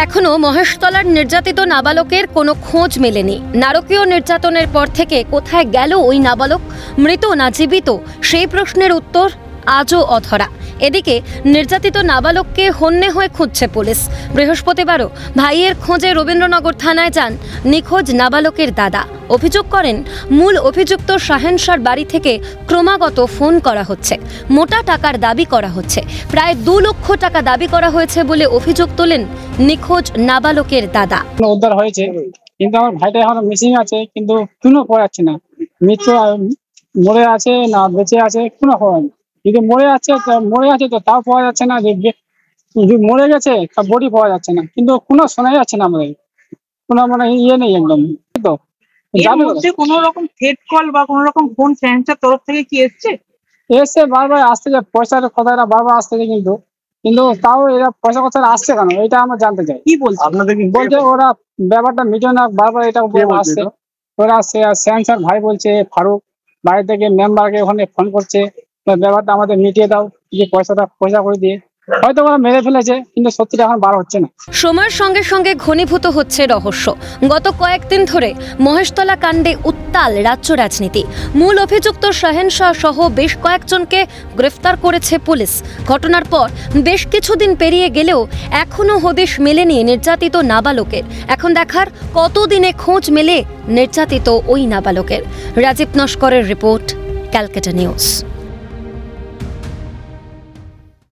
এখনো মহেশতলার নির্যাতিত নাবালকের কোনো খোঁজ মেলেনি। নারকীয় নির্যাতনের পর থেকে কোথায় গেল ওই নাবালক? মৃত না জীবিত, সেই প্রশ্নের উত্তর আজও অধরা। এদিকে নির্যাতিত নাবালককে হন্যে হয়ে খুঁজছে পুলিশ। বৃহস্পতিবারও ভাইয়ের খোঁজে রবীন্দ্রনগর থানায় যান নিখোঁজ নাবালকের দাদা। অভিযোগ করেন, মূল অভিযুক্ত শাহেন শাহর বাড়ি থেকে ক্রমাগত ফোন করা হচ্ছে, মোটা টাকার দাবি করা হচ্ছে। প্রায় 2 লক্ষ টাকা দাবি করা হয়েছে বলে অভিযোগ তোলেন নিখোঁজ নাবালকের দাদা। উদ্ধার হয়েছে, কিন্তু আমার ভাইটা এখন মিসিং আছে, কিন্তু কোনো পাওয়া যাচ্ছে না। মৃত্যু মরে আছে না বেঁচে আছে কোনো খবর নেই। যদি মরে আছে তো তাও পাওয়া যাচ্ছে না, যে মরে গেছে তার বডি পাওয়া যাচ্ছে না, কিন্তু কোনো শোনা যাচ্ছে না আমাদের, কোনো মানে নেই একদম। তো কোন রকম থ্রেট কল বা কোন রকম ফোন ফ্যান্সের তরফ থেকে কি এসে বারবার আসতে যায়, পয়সার কথাটা বারবার আসতেছে, কিন্তু তাও এরা পয়সা কথা আসছে কেন এটা আমরা জানতে চাই। কি বলছে আপনাদের? বলছে ওরা ব্যাপারটা মিটে না, বারবার এটা আসছে। ওরা আসছে স্যার ভাই বলছে ফারুক বাড়ি থেকে মেম্বারকে ওখানে ফোন করছে, ব্যাপারটা আমাদের মিটিয়ে দাও, যে পয়সা করে দিয়ে হয়তো ওরা মেরে ফেলেছে, কিন্তু সত্যিটা এখন বার হচ্ছে না। সময়ের সঙ্গে সঙ্গে ঘনীভূত হচ্ছে রহস্য। গত কয়েকদিন ধরে মহেশতলা কাণ্ডে উত্তাল রাজ্য রাজনীতি। মূল অভিযুক্ত শাহেন শাহ সহ বেশ কয়েকজনকে গ্রেফতার করেছে পুলিশ। ঘটনার পর বেশ কিছুদিন পেরিয়ে গেলেও এখনো হদিশ মেলেনি নির্যাতিত নাবালকের। এখন দেখার কতদিনে খোঁজ মেলে নির্যাতিত ওই নাবালকের। রাজীব নস্করের রিপোর্ট, ক্যালকাটা নিউজ।